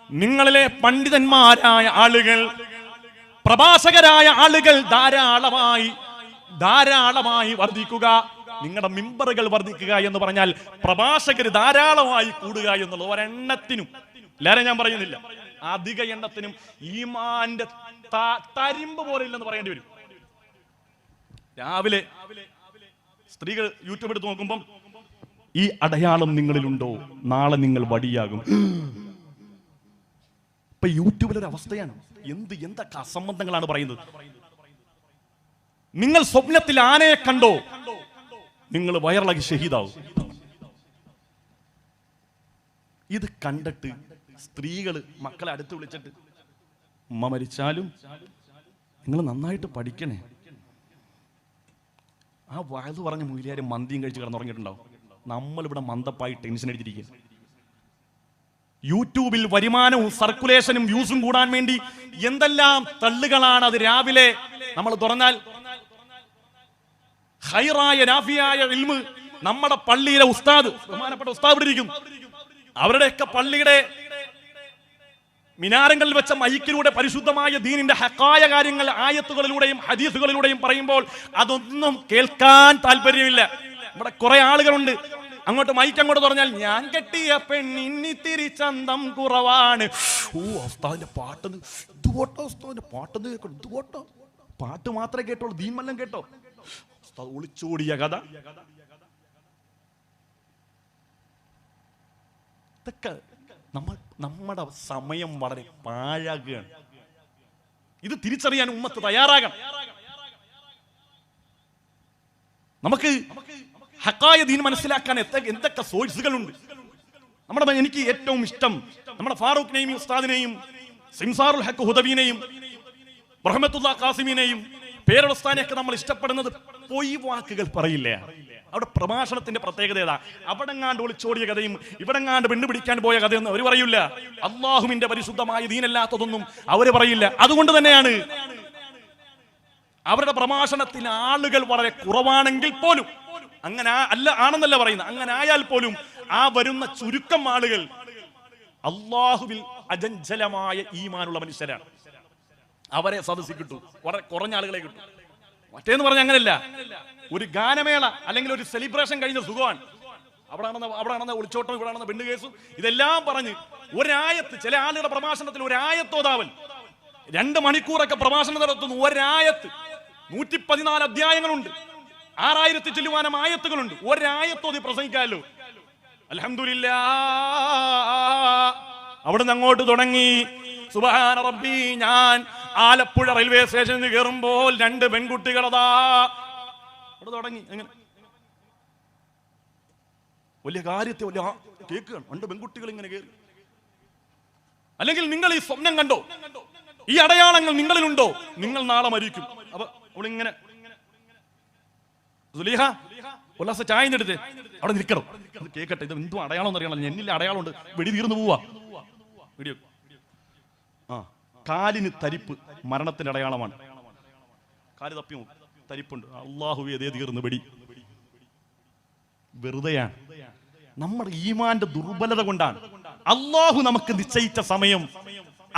നിങ്ങളിലെ പണ്ഡിതന്മാരായ ആളുകൾ, പ്രഭാഷകരായ ആളുകൾ ധാരാളമായി വർദ്ധിക്കുക. നിങ്ങളുടെ മിമ്പറുകൾ വർദ്ധിക്കുക എന്ന് പറഞ്ഞാൽ പ്രഭാഷകർ ധാരാളമായി കൂടുക എന്നുള്ളത് ഒരെണ്ണത്തിനും, എല്ലാവരും ഞാൻ പറയുന്നില്ല, അധിക എണ്ണത്തിനും ഈമാന്റെ തരിമ്പ് പോലെ ഇല്ലെന്ന് പറയേണ്ടി വരും. രാവിലെ സ്ത്രീകൾ യൂട്യൂബ് എടുത്ത് നോക്കുമ്പം ഈ അടയാളം നിങ്ങളിലുണ്ടോ, നാളെ നിങ്ങൾ വടിയാകും. ഇപ്പൊ യൂട്യൂബിലൊരു അവസ്ഥയാണ്. എന്തൊക്കെ അസംബന്ധങ്ങളാണ് പറയുന്നത്. നിങ്ങൾ സ്വപ്നത്തിൽ ആനയെ കണ്ടോ, നിങ്ങൾ വയറിളകി ഷഹീദാവും. ഇത് കണ്ടിട്ട് സ്ത്രീകള് മക്കളെ അടുത്ത് വിളിച്ചിട്ട്, ഉമ്മ മരിച്ചാലും നിങ്ങൾ നന്നായിട്ട് പഠിക്കണേ. ആ വയത് പറഞ്ഞ മൂല്യാരും മന്തിയും കഴിച്ച് കിടന്നുറങ്ങിയിട്ടുണ്ടാവും. നമ്മളിവിടെ മന്ദപ്പായി ടെൻഷൻ അടിച്ചിരിക്കുക. യൂട്യൂബിൽ വരുമാനവും സർക്കുലേഷനും വ്യൂസും കൂടാൻ വേണ്ടി എന്തെല്ലാം തള്ളുകളാണ്. അത് രാവിലെ നമ്മൾ തുറന്നാൽ ഖൈറായ നാഫിയായ ഇൽമ്, നമ്മുടെ പള്ളിയിലെ ഉസ്താദ്, ബഹുമാനപ്പെട്ട ഉസ്താദ് ഇവിടെ ഇരിക്കും, അവരുടെയൊക്കെ പള്ളിയുടെ മിനാരങ്ങളിൽ വെച്ച മൈക്കിലൂടെ പരിശുദ്ധമായ ദീനിന്റെ ഹക്കായ കാര്യങ്ങൾ ആയത്തുകളിലൂടെയും ഹദീസുകളിലൂടെയും പറയുമ്പോൾ അതൊന്നും കേൾക്കാൻ താല്പര്യമില്ല. ഇവിടെ കുറെ ആളുകളുണ്ട്, അങ്ങോട്ട് മൈക്ക് അങ്ങോട്ട് പറഞ്ഞാൽ ഞാൻ കെട്ടിയ പെണ്ണിത്തിരി ചന്തം കുറവാണ്. ഉസ്താദിന്റെ പാട്ടെന്ന് ഇതുപോട്ടോ, ഉസ്താദിന്റെ പാട്ടെന്ന് കേൾക്കണം, ഇതുപോട്ടോ. പാട്ട് മാത്രമേ കേട്ടോളൂ, ദീൻമല്ലം കേട്ടോ. ഉസ്താദ് ഒളിച്ചോടിയ കഥ. ഇതൊക്കെ നമ്മുടെ സമയം വളരെ പാഴാകുകയാണ്. ഇത് തിരിച്ചറിയാൻ ഉമ്മത്ത് തയ്യാറാകണം. നമുക്ക് ഹക്കായ ദീൻ മനസ്സിലാക്കാൻ എന്തൊക്കെ സോഴ്സുകളുണ്ട്. എനിക്ക് ഏറ്റവും ഇഷ്ടം നമ്മുടെ ഫാറൂഖ് നഈമി ഉസ്താദിനെയും സിംസാറുൽ ഹഖ് ഹുദവിനെയും റഹ്മത്തുല്ലാ ഖാസിമിനെയും പേരുസ്താനെയൊക്കെ നമ്മൾ ഇഷ്ടപ്പെടുന്നത് പൊയ് വാക്കുകൾ പറയില്ല. അവിടെ പ്രഭാഷണത്തിന്റെ പ്രത്യേകത ഏതാ? അവിടെങ്ങാണ്ട് ഒളിച്ചോടിയ കഥയും ഇവിടെങ്ങാണ്ട് പെണ്ണ് പിടിക്കാൻ പോയ കഥയൊന്നും അവർ പറയില്ല. അള്ളാഹുവിന്റെ പരിശുദ്ധമായ ദീനല്ലാത്തതൊന്നും അവര് പറയില്ല. അതുകൊണ്ട് തന്നെയാണ് അവരുടെ പ്രഭാഷണത്തിന് ആളുകൾ വളരെ കുറവാണെങ്കിൽ പോലും, അങ്ങനെ ആണെന്നല്ല പറയുന്നത്, അങ്ങനെ ആയാൽ പോലും ആ വരുന്ന ചുരുക്കം ആളുകൾ അള്ളാഹുവിൽ അജഞ്ചലമായ ഈമാനുള്ള മനുഷ്യരാണ്. അവരെ സദസ്സിൽ കിട്ടൂ, വളരെ കുറഞ്ഞ ആളുകളെ കിട്ടും. മറ്റേന്ന് പറഞ്ഞ അങ്ങനെയല്ല. ഒരു ഗാനമേള അല്ലെങ്കിൽ ഒരു സെലിബ്രേഷൻ കഴിഞ്ഞ സുഖമാണ്. അവിടെ ഒളിച്ചോട്ടം, ഇവിടെ പെണ്ണ് കേസും, ഇതെല്ലാം പറഞ്ഞ് ഒരായത്ത്, ചില ആളുകളുടെ പ്രഭാഷണത്തിൽ ഒരായത്തോതാവൽ 2 മണിക്കൂറൊക്കെ പ്രഭാഷണം നടത്തുന്നു. ഒരായത്ത് 114 അധ്യായങ്ങളുണ്ട്, 6000 ചില്ലുവാനം ആയത്തുകളുണ്ട്. ഒരായത്തോതി പ്രസംഗിക്കാമല്ലോ. അൽഹംദുലില്ലാഹ്. അവിടുന്ന് അങ്ങോട്ട് തുടങ്ങി സുബ്ഹാന റബ്ബി. ഞാൻ ആലപ്പുഴ റെയിൽവേ സ്റ്റേഷനിൽ കയറുമ്പോൾ 2 പെൺകുട്ടികളതാ അവിടെ തുടങ്ങി. എങ്ങനെ വലിയ കാര്യത്തെ വലിയ കേൾക്കുകയാണ്. 2 പെൺകുട്ടികൾ ഇങ്ങനെ കയറി. അല്ലെങ്കിൽ നിങ്ങൾ ഈ സ്വപ്നം കണ്ടോ, ഈ അടയാളങ്ങൾ നിങ്ങളിലുണ്ടോ, നിങ്ങൾ നാളെ മരിക്കും. അപ്പൊ അവളിങ്ങനെ സുലൈഹ ഉല്ലാസ ചായ എടുത്ത് അവിടെ നിൽക്കണം, അത് കേൾക്കട്ടെ, ഇത് എന്തും അടയാളം എന്ന് അറിയണം, എന്നില്ല അടയാളമുണ്ട്, വെടി തീർന്നു പോവാ. വീഡിയോ കാലിന് തരിപ്പ് മരണത്തിന്റെ അടയാളമാണ്. കാല് തപ്പി തരിപ്പുണ്ട്, അള്ളാഹു അതേ തീർന്നു, വെടി വെറുതെയാണ്. നമ്മുടെ ഈമാന്റെ ദുർബലത കൊണ്ടാണ്. അള്ളാഹു നമുക്ക് നിശ്ചയിച്ച സമയം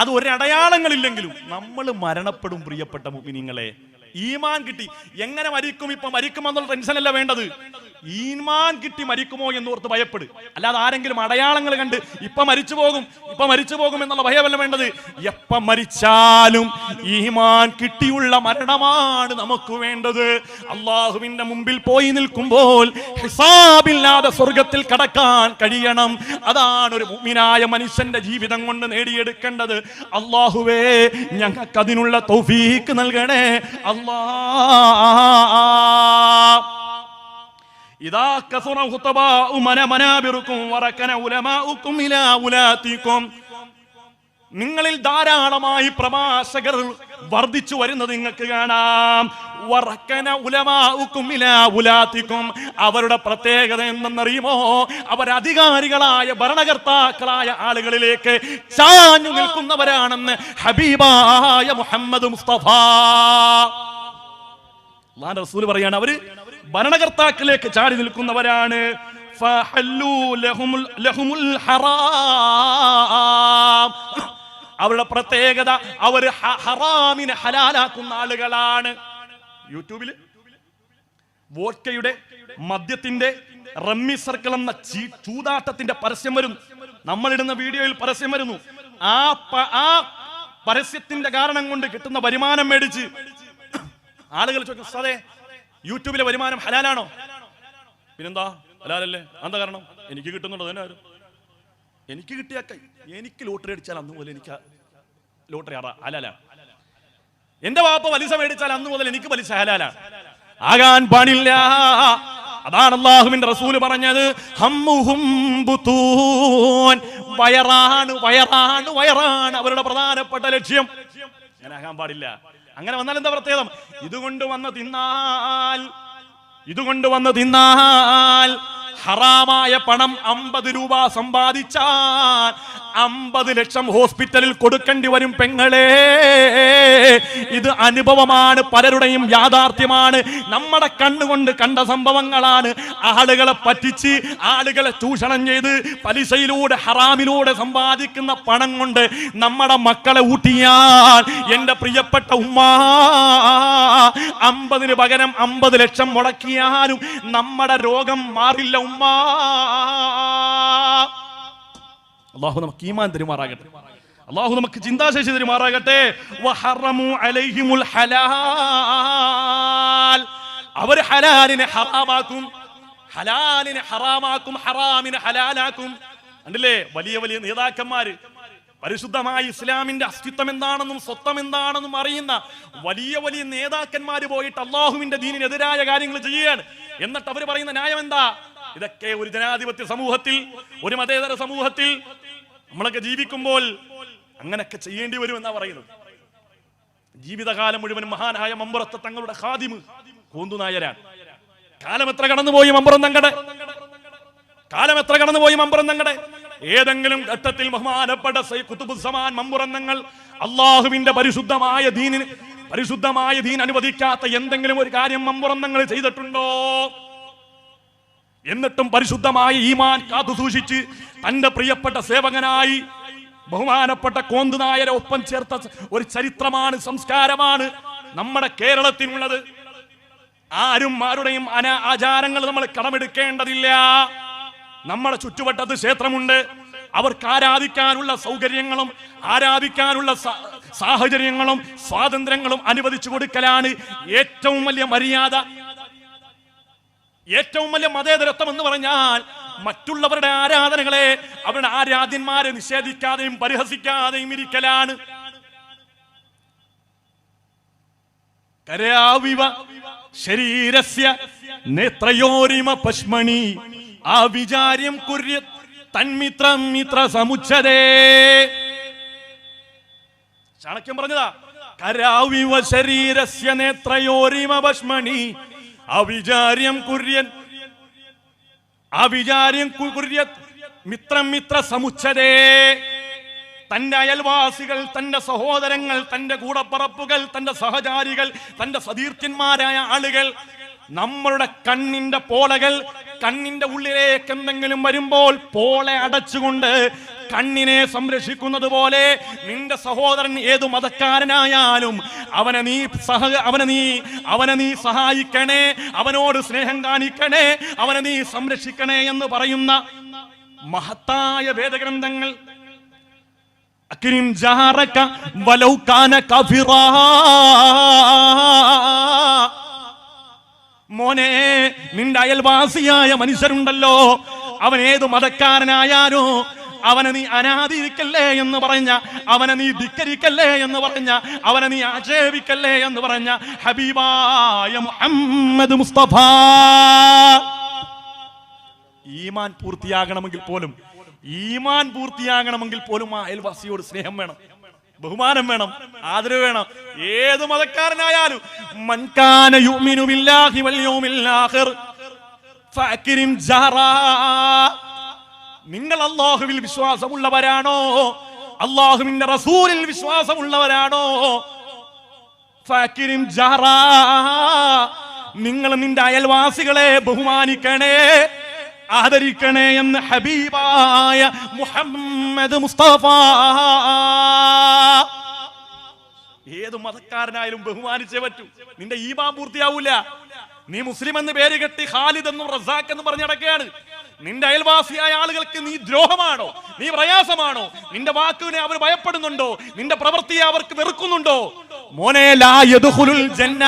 അത് ഒരടയാളങ്ങളില്ലെങ്കിലും നമ്മൾ മരണപ്പെടും. പ്രിയപ്പെട്ട മുഅ്മിനീങ്ങളെ, ഈമാൻ കിട്ടി എങ്ങനെ മരിക്കും, ഇപ്പൊ മരിക്കുമെന്നുള്ള ടെൻഷനല്ല വേണ്ടത്. ഈമാൻ കിട്ടി മരിക്കുമോ എന്നോർത്ത് ഭയപ്പെടും. അല്ലാതെ ആരെങ്കിലും അടയാളങ്ങൾ കണ്ട് ഇപ്പൊ മരിച്ചു പോകും എന്നുള്ള ഭയമല്ല വേണ്ടത്. എപ്പം മരിച്ചാലും ഈമാൻ കിട്ടിയുള്ള മരണമാണ് നമുക്ക് വേണ്ടത്. അള്ളാഹുവിന്റെ മുമ്പിൽ പോയി നിൽക്കുമ്പോൾ ഹിസാബില്ലാതെ സ്വർഗത്തിൽ കടക്കാൻ കഴിയണം. അതാണ് ഒരു മുഅ്മിനായ മനുഷ്യന്റെ ജീവിതം കൊണ്ട് നേടിയെടുക്കേണ്ടത്. അള്ളാഹുവേ, ഞങ്ങൾക്ക് അതിനുള്ള തൗഫീഖ് നൽകണേ അല്ലാഹ്. ഇദാ കസറ ഖുതബാഉ മനാബിറുകും വറകന ഉലമാഉകും ഇലാ ഉലാതികും. നിങ്ങളിൽ ധാരാളമായി പ്രഭാഷകർ വർദ്ധിച്ചു വരുന്നത് നിങ്ങൾക്ക് കാണാം. വറകന ഉലമാഉകും ഇലാ ഉലാതികും. അവരുടെ പ്രത്യേകത എന്തെന്നറിയുമോ? അവർ അധികാരികളായ ഭരണകർത്താക്കളായ ആളുകളിലേക്ക് ചാഞ്ഞു നിൽക്കുന്നവരാണെന്ന് ഹബീബായ മുഹമ്മദ് മുസ്തഫ അല്ലാഹുവിന്റെ റസൂൽ പറയാണ്. അവര് ഭരണകർത്താക്കളിലേക്ക് ചാടി നിൽക്കുന്നവരാണ്. അവരുടെ പ്രത്യേകത, അവർ ഹറാമിനെ ഹലാലാക്കുന്ന ആളുകളാണ്. യൂട്യൂബില് വോഡ്കയുടെ, മദ്യത്തിന്റെ, റമ്മി സർക്കിൾ എന്ന ചൂതാട്ടത്തിന്റെ പരസ്യം വരുന്നു. നമ്മളിടുന്ന വീഡിയോയിൽ പരസ്യം വരുന്നു. ആ പരസ്യത്തിന്റെ കാരണം കൊണ്ട് കിട്ടുന്ന വരുമാനം മേടിച്ച് ആളുകൾ ചോദിക്കും, അതെ യൂട്യൂബിലെ വരുമാനം ഹലാലാണോ? പിന്നെന്താ ഹലാലല്ലേ? എന്താ കാരണം? എനിക്ക് കിട്ടുന്നുണ്ടോ? തന്നെ ആരും എനിക്ക് കിട്ടിയ എനിക്ക് ലോട്ടറി അടിച്ചാൽ അന്ന് മുതൽ എനിക്ക് ലോട്ടറി ഹലാല. എന്റെ വാപ്പ പലിശ മേടിച്ചാൽ അന്ന് മുതൽ എനിക്ക് പലിശ ഹലാല. ആകാൻ പാടില്ല. അതാണ് അല്ലാഹുവിന്റെ റസൂൽ പറഞ്ഞത്, ഹമ്മുഹും ബുതൂൻ, വയറാണ് വയറാണ് വയറാണ് അവരുടെ പ്രധാനപ്പെട്ട ലക്ഷ്യം. അങ്ങനെ ആകാൻ പാടില്ല. അങ്ങനെ വന്നാൽ എന്താ പ്രത്യേകം? ഇതുകൊണ്ട് വന്ന് തിന്നാൽ ഹറാമായ പണം 50 രൂപ സമ്പാദിച്ചാൽ 50 ലക്ഷം ഹോസ്പിറ്റലിൽ കൊടുക്കേണ്ടി വരും പെങ്ങളെ. ഇത് അനുഭവമാണ്, പലരുടെയും യാഥാർത്ഥ്യമാണ്. നമ്മുടെ കണ്ണുകൊണ്ട് കണ്ട സംഭവങ്ങളാണ്. ആളുകളെ പറ്റിച്ച്, ആളുകളെ ചൂഷണം ചെയ്ത്, പലിശയിലൂടെ ഹറാമിലൂടെ സമ്പാദിക്കുന്ന പണം കൊണ്ട് നമ്മുടെ മക്കളെ ഊട്ടിയാൽ, എന്റെ പ്രിയപ്പെട്ട ഉമ്മ, 50 പകരം 50 ലക്ഷം മുടക്കിയാലും നമ്മുടെ രോഗം മാറില്ല ഉമ്മ. അല്ലാഹു നമുക്ക് ഈമാൻ തരുമാറാകട്ടെ. അല്ലാഹു നമുക്ക് ചിന്താശേഷി തരുമാറാകട്ടെ. വഹറമു അലൈഹിമുൽ ഹലാൽ, അവർ ഹലാലിനെ ഹറാമാക്കും, ഹറാമിനെ ഹലാലാക്കും. കണ്ടില്ലേ, വലിയ വലിയ നേതാക്കന്മാര്, പരിശുദ്ധമായ ഇസ്ലാമിന്റെ അസ്തിത്വം എന്താണെന്നും സ്വത്വം എന്താണെന്നും അറിയുന്ന വലിയ വലിയ നേതാക്കന്മാര് പോയിട്ട് അള്ളാഹുവിന്റെ ദീനിനെതിരായ കാര്യങ്ങൾ ചെയ്യുകയാണ്. എന്നിട്ട് അവർ പറയുന്ന ന്യായം എന്താ? ഇതൊക്കെ ഒരു ജനാധിപത്യ സമൂഹത്തിൽ, ഒരു മതേതര സമൂഹത്തിൽ നമ്മളൊക്കെ ജീവിക്കുമ്പോൾ അങ്ങനെയൊക്കെ ചെയ്യേണ്ടി വരും എന്നാ പറയുന്നത്. ജീവിതകാലം മുഴുവൻ മഹാനായ മമ്പുറത്തെ തങ്ങളുടെ ഖാദിമ് കോന്തുനായരാണ്. കാലം എത്ര കടന്നുപോയി മമ്പുറം തങ്ങളുടെ, ഏതെങ്കിലും ഘട്ടത്തിൽ ബഹുമാനപ്പെട്ട ഖുതുബുസ്സമാൻ മമ്പുറം തങ്ങൾ അള്ളാഹുവിന്റെ പരിശുദ്ധമായ ദീൻ അനുവദിക്കാത്ത എന്തെങ്കിലും ഒരു കാര്യം മമ്പുറം തങ്ങൾ ചെയ്തിട്ടുണ്ടോ? എന്നിട്ടും പരിശുദ്ധമായ ഈമാൻ കാത്തു സൂക്ഷിച്ച് തന്റെ പ്രിയപ്പെട്ട സേവകനായി ബഹുമാനപ്പെട്ട കോന്തുനായരെ ഒപ്പം ചേർത്ത ഒരു ചരിത്രമാണ്, സംസ്കാരമാണ് നമ്മുടെ കേരളത്തിനുള്ളത്. ആരുടെയും ആചാരങ്ങൾ നമ്മൾ കടമെടുക്കേണ്ടതില്ല. നമ്മുടെ ചുറ്റുവട്ടത്ത് ക്ഷേത്രമുണ്ട്. അവർക്ക് ആരാധിക്കാനുള്ള സൗകര്യങ്ങളും ആരാധിക്കാനുള്ള സാഹചര്യങ്ങളും സ്വാതന്ത്ര്യങ്ങളും അനുവദിച്ചു കൊടുക്കലാണ് ഏറ്റവും വലിയ മര്യാദ. ഏറ്റവും വലിയ മതേതരത്വം എന്ന് പറഞ്ഞാൽ മറ്റുള്ളവരുടെ ആരാധനകളെ, അവരുടെ ആരാധ്യന്മാരെ നിഷേധിക്കാതെയും പരിഹസിക്കാതെയും ഇരിക്കലാണ്. കരാവിവ ശരീരസ്യ നേത്രയോരിമ പശ്മണി ആവിചാര്യം കുര്യ തന്മിത്രം മിത്ര സമുച്ചതേ. ചാണക്യം പറഞ്ഞതാ, കരാവിവ ശരീരസ്യ നേത്രയോരിമ പശ്മണി അവിചാര്യം കുര്യൻ മിത്രം മിത്ര സമുച്ചതേ. തന്റെ അയൽവാസികൾ, തന്റെ സഹോദരങ്ങൾ, തന്റെ കൂടപ്പറപ്പുകൾ, തന്റെ സഹചാരികൾ, തന്റെ സതീർത്ഥ്യന്മാരായ ആളുകൾ, നമ്മളുടെ കണ്ണിന്റെ പോളകൾ, കണ്ണിന്റെ ഉള്ളിലേക്ക് എന്തെങ്കിലും വരുമ്പോൾ പോളെ അടച്ചുകൊണ്ട് കണ്ണിനെ സംരക്ഷിക്കുന്നത് പോലെ നിന്റെ സഹോദരൻ ഏതു മതക്കാരനായാലും അവനെ നീ സഹായിക്കണേ, അവനോട് സ്നേഹം കാണിക്കണേ, അവനെ നീ സംരക്ഷിക്കണേ എന്ന് പറയുന്ന മഹത്തായ വേദഗ്രന്ഥങ്ങൾ. അക്രിം ജാറക വലൗ കാന കഫിറാ. മോനെ, നിന്റെ അയൽവാസിയായ മനുഷ്യരുണ്ടല്ലോ, അവൻ ഏതു മതക്കാരനായാലോ അവനെ നീ അനാദരിക്കല്ലേ എന്ന് പറഞ്ഞ, അവനെ നീ ധിക്കരിക്കല്ലേ എന്ന് പറഞ്ഞ, അവനെ നീ ആക്ഷേപിക്കല്ലേ എന്ന് പറഞ്ഞ ഹബീബായ മുഹമ്മദ് മുസ്തഫ. ഈമാൻ പൂർത്തിയാകണമെങ്കിൽ പോലും ആ അയൽവാസിയോട് സ്നേഹം വേണം, ബഹുമാനം വേണം, ആദരവ് വേണം. ഏത് മതക്കാരനായാലും മൻ കാന യുമിനു ബില്ലാഹി വൽ യൗമിൽ ആഖിർ ഫഅക്രിം ജഹറാ. നിങ്ങൾ അല്ലാഹുവിൽ വിശ്വാസമുള്ളവരാണോ, അല്ലാഹുവിന്റെ റസൂലിൽ വിശ്വാസമുള്ളവരാണോ, ഫഅക്രിം ജഹറാ, നിങ്ങൾ നിന്റെ അയൽവാസികളെ ബഹുമാനിക്കണേ, ആദരിക്കണേ എന്ന് ഹബീബായ മുഹമ്മദ് മുസ്തഫ. ഏത് മതക്കാരനായാലും ബഹുമാനിച്ചേ പറ്റൂ. നിന്റെ ഈമാൻ പൂർത്തിയാവൂല. നീ മുസ്ലിം എന്ന് പേര് കെട്ടി ഖാലിദ് എന്നും റസാഖ് എന്ന് പറഞ്ഞ് നടക്കുകയാണ്. നിന്റെ അയൽവാസിയായ ആളുകൾക്ക് നീ ദ്രോഹമാണോ, നീ പ്രയാസമാണോ, നിന്റെ വാക്കിനെ അവർ ഭയപ്പെടുന്നുണ്ടോ, നിന്റെ പ്രവൃത്തിയെ അവർക്ക് വെറുക്കുന്നുണ്ടോ? മോനെ, ലാ യദ്ഖുലുൽ ജന്ന,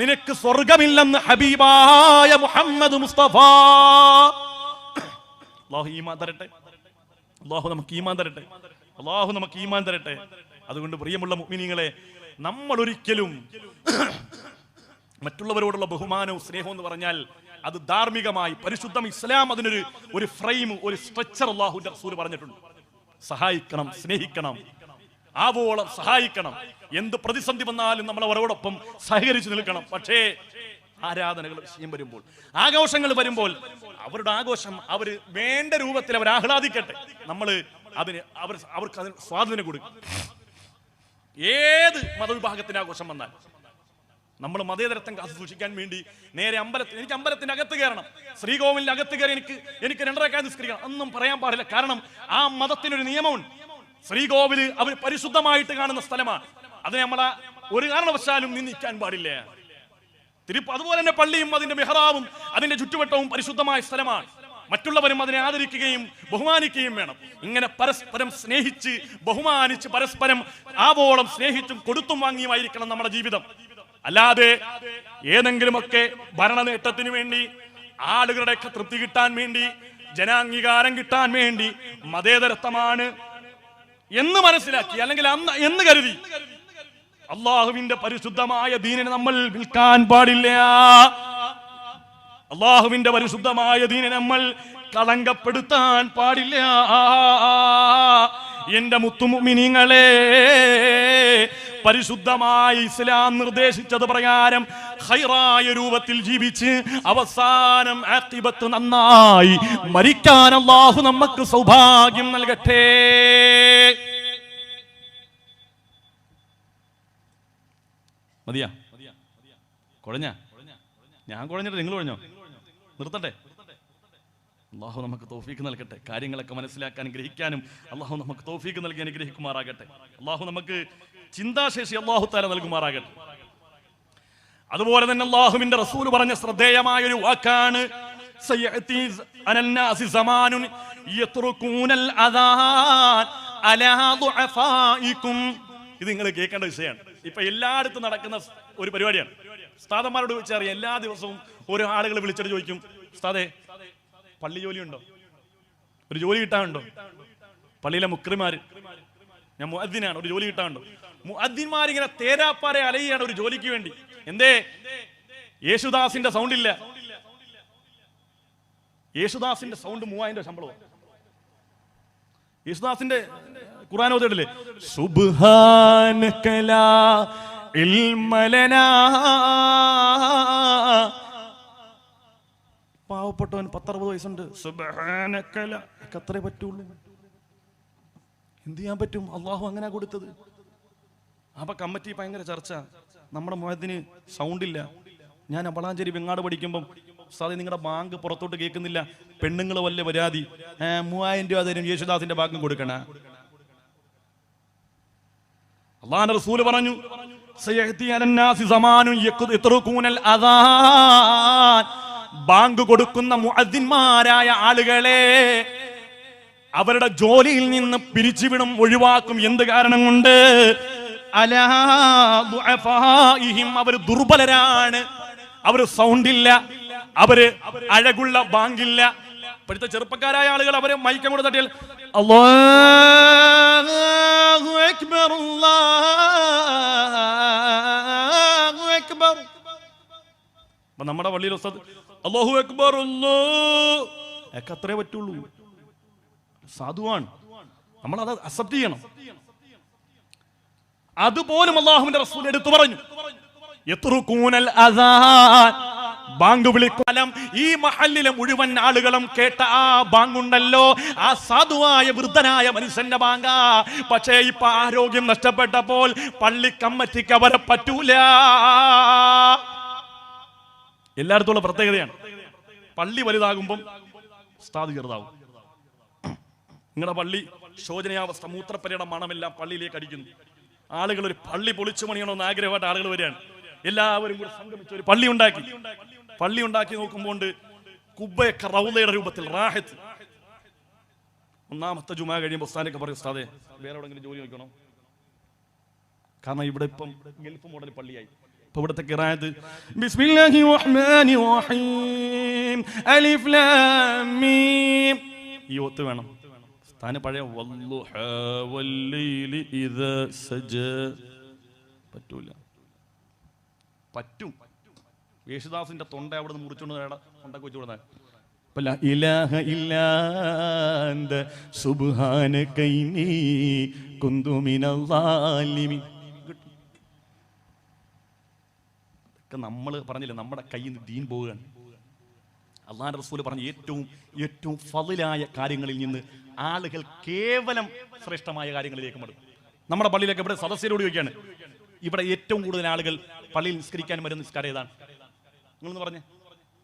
നിനക്ക് സ്വർഗമില്ലെന്ന് ഹബീബായ മുഹമ്മദ് മുസ്തഫ. അല്ലാഹു ഈമാൻ തരട്ടെ, അല്ലാഹു നമുക്ക് ഈമാൻ തരട്ടെ, അല്ലാഹു നമുക്ക് ഈമാൻ തരട്ടെ. അതുകൊണ്ട് പ്രിയമുള്ള മുഅ്മിനീങ്ങളെ, നമ്മൾ ഒരിക്കലും മറ്റുള്ളവരോടുള്ള ബഹുമാനവും സ്നേഹവും എന്ന് പറഞ്ഞാൽ അത് ധാർമ്മികമായി പരിശുദ്ധം ഇസ്ലാം അതിനൊരു ഫ്രെയിം, ഒരു സ്ട്രക്ചർ അല്ലാഹുവിന്റെ റസൂൽ പറഞ്ഞിട്ടുണ്ട്. സഹായിക്കണം, സ്നേഹിക്കണം, ആവോളം സഹായിക്കണം. എന്ത് പ്രതിസന്ധി വന്നാലും നമ്മൾ അവരോടൊപ്പം സഹകരിച്ചു നിൽക്കണം. പക്ഷേ ആരാധനകൾ വിഷയം വരുമ്പോൾ, ആഘോഷങ്ങൾ വരുമ്പോൾ, അവരുടെ ആഘോഷം അവർ വേണ്ട രൂപത്തിൽ അവർ ആഹ്ലാദിക്കട്ടെ. നമ്മൾ അവർക്ക് അതിന് സ്വാതന്ത്ര്യം കൊടുക്കും. ഏത് മതവിഭാഗത്തിന്റെ ആഘോഷം വന്നാൽ നമ്മൾ മതേതരത്വം കാത്തു സൂക്ഷിക്കാൻ വേണ്ടി നേരെ എനിക്ക് അമ്പലത്തിന്റെ അകത്ത് കയറണം, ശ്രീകോവിലിന്റെ അകത്ത് കയറി എനിക്ക് 2 റക്അത്ത് നിസ്കരിക്കണം ഒന്നും പറയാൻ പാടില്ല. കാരണം ആ മതത്തിനൊരു നിയമമുണ്ട്. ശ്രീകോവില് അവർ പരിശുദ്ധമായിട്ട് കാണുന്ന സ്ഥലമാണ്. അതിനെ നമ്മളെ ഒരു കാരണവശാലും നിന്ദിക്കാൻ പാടില്ല. അതുപോലെ തന്നെ പള്ളിയും അതിന്റെ മെഹ്റാബും അതിന്റെ ചുറ്റുവട്ടവും പരിശുദ്ധമായ സ്ഥലമാണ്. മറ്റുള്ളവരും അതിനെ ആദരിക്കുകയും ബഹുമാനിക്കുകയും വേണം. ഇങ്ങനെ പരസ്പരം സ്നേഹിച്ച് ബഹുമാനിച്ച് പരസ്പരം ആവോളം സ്നേഹിച്ചും കൊടുത്തും വാങ്ങിയുമായിരിക്കണം നമ്മുടെ ജീവിതം. അല്ലാതെ ഏതെങ്കിലുമൊക്കെ ഭരണ നേട്ടത്തിന് വേണ്ടി, ആളുകളുടെയൊക്കെ തൃപ്തി കിട്ടാൻ വേണ്ടി, ജനാംഗീകാരം കിട്ടാൻ വേണ്ടി മതേതരത്വമാണ് എന്ന് മനസ്സിലാക്കി അല്ലെങ്കിൽ എന്ന് കരുതി അള്ളാഹുവിന്റെ പരിശുദ്ധമായ ദീനിനെ നമ്മൾ വിൽക്കാൻ പാടില്ല. അള്ളാഹുവിന്റെ പരിശുദ്ധമായ ദീനിനെ നമ്മൾ കളങ്കപ്പെടുത്താൻ പാടില്ല. എന്റെ മുത്തുമുഅ്മിനീങ്ങളെ, പരിശുദ്ധമായ ഇസ്ലാം നിർദ്ദേശിച്ചത് പ്രകാരം ഖൈറായ രൂപത്തിൽ ജീവിച്ച് അവസാനം ആഖിബത്ത് നന്നായി മരിക്കാൻ അല്ലാഹു നമുക്ക് സൗഭാഗ്യം നൽകട്ടെ. മതിയാ? കുഴഞ്ഞ? ഞാൻ കുഴഞ്ഞിട്ട് നിങ്ങൾ കുഴഞ്ഞോ? നിർത്തട്ടെ. അല്ലാഹു നമുക്ക് തൗഫീഖ് നൽകട്ടെ. കാര്യങ്ങളൊക്കെ മനസ്സിലാക്കാനും ഗ്രഹിക്കാനും അല്ലാഹു നമുക്ക് തൗഫീഖ് നൽകി അനുഗ്രഹിക്കുമാറാകട്ടെ. അല്ലാഹു നമുക്ക് ചിന്താശേഷി അല്ലാഹു തആല നൽകുമാറാകട്ടെ. അതുപോലെ തന്നെ അല്ലാഹുവിന്റെ റസൂൽ പറഞ്ഞ ശ്രദ്ധേയമായ ഒരു വാക്കാണ് സയഅതി അനന്നാസി സമാനുൻ യത്റുകൂനൽ അദാൻ അലാ ദുഅഫായികും. ഇത് നിങ്ങൾ കേൾക്കേണ്ട വിഷയമാണ്. ഇപ്പൊ എല്ലായിടത്തും നടക്കുന്ന ഒരു പരിപാടിയാണ്. ഉസ്താദന്മാരോട് ചോദിച്ചറിയാം, എല്ലാ ദിവസവും ഓരോ ആളുകൾ വിളിച്ചിട്ട് ചോദിക്കും, ഉസ്താദേ പള്ളി ജോലി ഉണ്ടോ, ഒരു ജോലി കിട്ടാനുണ്ടോ? പള്ളിയിലെ മുക്രിമാര്, ഞാൻ മുഅദ്ദിനാണ്, ഒരു ജോലി കിട്ടാനുണ്ടോ? മുഅദ്ദിന്മാരിങ്ങനെ തേരാപ്പാരെ അലയാണ് ഒരു ജോലിക്ക് വേണ്ടി. എന്തേ? യേശുദാസിന്റെ സൗണ്ട് ഇല്ല. യേശുദാസിന്റെ സൗണ്ട് 3000 ശമ്പളമാണ്. യേശുദാസിന്റെ ഖുർആൻ ഓതിയിട്ടില്ലേ, സുബ്ഹാനക ലാ ഇൽമ ലനാ. പാവപ്പെട്ടവൻ 10-60 വയസ്സുണ്ട്, സുബ്ഹാനക ലാ, അത്രേ പറ്റുള്ളൂ. എന്ത് ചെയ്യാൻ പറ്റും? അള്ളാഹു അങ്ങനെ കൊടുത്തത്. അപ്പൊ കമ്മിറ്റി ഭയങ്കര ചർച്ച. നമ്മുടെ മുഅദ്ദിന് സൗണ്ട് ഇല്ല. ഞാൻ വളാഞ്ചേരി വെങ്ങാട് പഠിക്കുമ്പം ഉസ്താദേ നിങ്ങളുടെ ബാങ്ക് പുറത്തോട്ട് കേൾക്കുന്നില്ല, പെണ്ണുങ്ങൾ വല്ല പരാതി, 3000 രൂപ തരും, യേശുദാസിന്റെ ബാങ്കും കൊടുക്കണ. അല്ലാഹുവിന്റെ റസൂൽ പറഞ്ഞു, സയഅതി അലന്നാസി സമാനുൻ യത്റുകൂനൽ അദാൻ. ബാങ്ക് കൊടുക്കുന്ന മുഅദ്ദിന്മാരായ ആളുകളെ അവരുടെ ജോലിയിൽ നിന്ന് പിരിച്ചുവിടും, ഒഴിവാക്കും. എന്ത് കാരണം കൊണ്ട്? അലാ ദുഅഫാഇഹിം, അവർ ദുർബലരാണ്, അവർ സൗണ്ട് ഇല്ല, അവര് അഴകുള്ള ബാങ്കില്ല. ഇപ്പോഴത്തെ ചെറുപ്പക്കാരായ ആളുകൾ അവര് മൈക്കം കൂടെ തട്ടിയാൽ അല്ലാഹു അക്ബർ അല്ലാഹു അക്ബർ. അപ്പൊ നമ്മുടെ പള്ളിയിൽ ഉസ്താദ് അല്ലാഹു അക്ബർ ഒക്കെ അത്രേ പറ്റുള്ളൂ. സാധുവാണ്, നമ്മളത് അക്സെപ്റ്റ് ചെയ്യണം. അതുപോലും അല്ലാഹുവിന്റെ റസൂൽ എടുത്തു പറഞ്ഞു, യത്റുകൂനൽ അദാൻ, ബാങ്ക് വിളിക്കാലം ഈ മഹല്ലിലെ മുഴുവൻ ആളുകളും കേട്ട ആ ബാങ്കുണ്ടല്ലോ, ആ സാധുവായ വൃദ്ധനായ മനുഷ്യന്റെ ബാങ്ക. പക്ഷേ ഇപ്പൊ ആരോഗ്യം നഷ്ടപ്പെട്ടപ്പോൾ പള്ളി കമ്മിറ്റിക്ക് അവരെ പറ്റൂല. എല്ലായിടത്തുള്ള പ്രത്യേകതയാണ്. പള്ളി വലുതാകുമ്പം ഉസ്താദ് ചെറുതാവും. നിങ്ങളുടെ പള്ളി ശോചനീയാവസ്ഥ, മൂത്രപ്പരയുടെ മണമെല്ലാം പള്ളിയിലേക്ക് അടിക്കുന്നു. ആളുകൾ ഒരു പള്ളി പൊളിച്ചു പണിയണമെന്ന് ആഗ്രഹമായിട്ട് ആളുകൾ വരികയാണ്. എല്ലാവരും കൂടി സംഗമിച്ച് ഒരു പള്ളി ഉണ്ടാക്കി നോക്കുമ്പോൾ കുബ്ബയൊക്കെ റൗളയുടെ രൂപത്തിൽ റാഹത്ത്. ഒന്നാമത്തെ ജുമാ കഴിയുമ്പോൾ ഉസ്താദൊക്കെ പറയും, ഉസ്താദേ വേറെ എവിടെയെങ്കിലും ജോലി നോക്കണം, കാരണം ഇവിടെ ഇപ്പം ഗൾഫ് മോഡൽ പള്ളിയായി. ഇപ്പൊ ഇവിടുത്തെ ഖിറാഅത്ത് ബിസ്മില്ലാഹിർ റഹ്മാനിർ റഹീം അലിഫ് ലാം മീം ഈ ഒത്ത് വേണം. സ്ഥാനം പഴയ വല്ലുഹ വല്ലൈലി ഇദാ സജ പറ്റൂല. പറ്റും. യേശുദാസിന്റെ തൊണ്ട അവിടെ നിന്ന് മുറിച്ചുകൊണ്ട് തൊണ്ടക്ക് വെച്ചു കൊടുത്താൽ ലാ ഇലാഹ ഇല്ലാ അന്ത സുബ്ഹാനക ഇന്നി കുന്തു മിനൽ ളാലിമീൻ. നമ്മൾ പറഞ്ഞില്ലേ, നമ്മുടെ കയ്യിൽ നിന്ന് ദീൻ പോവുകയാണ്. അല്ലാഹുവിന്റെ റസൂൽ പറഞ്ഞ ഏറ്റവും ഫളിലായ കാര്യങ്ങളിൽ നിന്ന് ആളുകൾ കേവലം ശ്രേഷ്ഠമായ കാര്യങ്ങളിലേക്ക് മടുക്കും. നമ്മുടെ പള്ളിയിലൊക്കെ ഇവിടെ സദസ്യരോട് ചോദിക്കുകയാണ്, ഇവിടെ ഏറ്റവും കൂടുതൽ ആളുകൾ പള്ളിയിൽ നിസ്കരിക്കാൻ വരുന്ന നിസ്കാരം ഏതാണ്? നിങ്ങളെന്ന് പറഞ്ഞേ,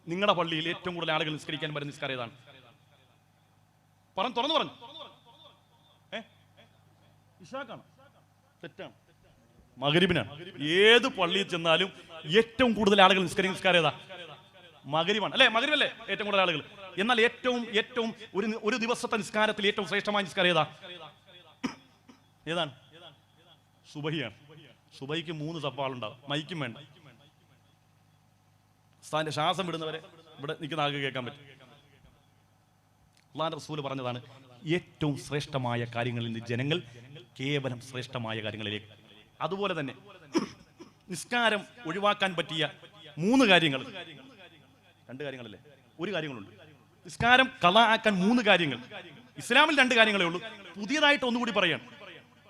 നിങ്ങളുടെ പള്ളിയിൽ ഏറ്റവും കൂടുതൽ ആളുകൾ നിസ്കരിക്കാൻ വരുന്ന നിസ്കാരം ഏതാണ്? തുറന്നു പറഞ്ഞു. ഇശാഖാണ്? തെറ്റാണ്, മഗ്രിബിനാണ്. ഏത് പള്ളിയിൽ ചെന്നാലും ഏറ്റവും കൂടുതൽ ആളുകൾ നിസ്കാരം ഏതാ? മഗ്രിബാണ് അല്ലേ? മഗ്രിബല്ലേ ഏറ്റവും കൂടുതൽ ആളുകൾ. എന്നാൽ ഏറ്റവും ഒരു ദിവസത്തെ നിസ്കാരത്തിൽ ഏറ്റവും ശ്രേഷ്ഠമായ നിസ്കാരം ഏതാണ്? സുബഹിയാണ്. സുബഹിക്ക് 3 സഫാളുണ്ടാവും, മൈക്കും വേണ്ട. ഉസ്താദിന്റെ ശ്വാസം വിടുന്നവരെ ഇവിടെ നിൽക്കുന്ന ആൾക്ക് കേൾക്കാൻ പറ്റും. അല്ലാഹുവിന്റെ റസൂൽ പറഞ്ഞതാണ്, ഏറ്റവും ശ്രേഷ്ഠമായ കാര്യങ്ങളിൽ നിന്ന് ജനങ്ങൾ കേവലം ശ്രേഷ്ഠമായ കാര്യങ്ങളിലേക്ക്. അതുപോലെ തന്നെ നിസ്കാരം ഒഴിവാക്കാൻ പറ്റിയ 3 കാര്യങ്ങൾ, 2 കാര്യങ്ങളല്ലേ, 1 കാര്യങ്ങളുണ്ട്. നിസ്കാരം ഖളാ ആക്കാൻ 3 കാര്യങ്ങൾ. ഇസ്ലാമിൽ 2 കാര്യങ്ങളേ ഉള്ളൂ. പുതിയതായിട്ട് ഒന്നുകൂടി പറയാം.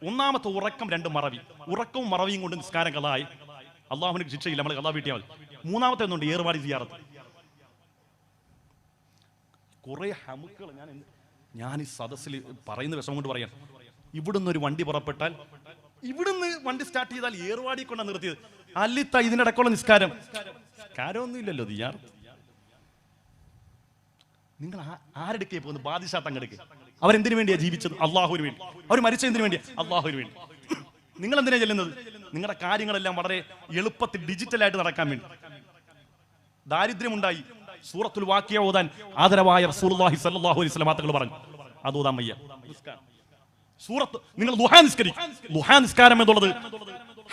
ഒന്നാമത്തെ ഉറക്കം, 2 മറവി. ഉറക്കവും മറവിയും കൊണ്ട് നിസ്കാരം ഖളായി, അള്ളാഹുവിന് ശിക്ഷയില്ല, നമ്മൾ ഖളാ വീട്ടിയാൽ മതി. മൂന്നാമത്തെ ഒന്നുണ്ട്, ഏർവാടി സിയാറത്ത്. കുറെ ഹമുക്കൾ ഞാൻ ഈ സദസ്സിൽ പറയുന്ന വിഷമം കൊണ്ട് പറയാം. ഇവിടുന്ന് ഒരു വണ്ടി പുറപ്പെട്ടാൽ, ഇവിടുന്ന് വണ്ടി സ്റ്റാർട്ട് ചെയ്താൽ ഏർവാടി കൊണ്ടാണ് നിർത്തിയത്. അല്ലിത്ത ഇതിനിടക്കുള്ള നിസ്കാരമൊന്നും ഇല്ലല്ലോ. സിയാറത്ത് നിങ്ങൾ ആരെടുക്കേ പോകുന്നു? ബാദിഷാ തങ്ങെടുക്കുക. അവരെന്തിനു വേണ്ടിയാ ജീവിച്ചത്? അള്ളാഹുവിന് വേണ്ടി. അവർ മരിച്ച എന്തിനു വേണ്ടിയാ? അള്ളാഹുവിന് വേണ്ടി. നിങ്ങൾ എന്തിനാ ചെല്ലുന്നത്? നിങ്ങളുടെ കാര്യങ്ങളെല്ലാം വളരെ എളുപ്പത്തിൽ ഡിജിറ്റലായിട്ട് നടക്കാൻ വേണ്ടി. ദാരിദ്ര്യമുണ്ടായി, സൂറത്തുൽ വാഖിയ ഓതാൻ ആദരവായ റസൂലുള്ളാഹി സ്വല്ലല്ലാഹു അലൈഹി വസല്ലം തങ്ങൾ പറഞ്ഞു, അത് ഓതാൻ വയ്യ. സൂറത്ത് നിങ്ങൾ ദുഹാ നിസ്കരിക്കും. ദുഹാ നിസ്കാരം എന്നുള്ളത്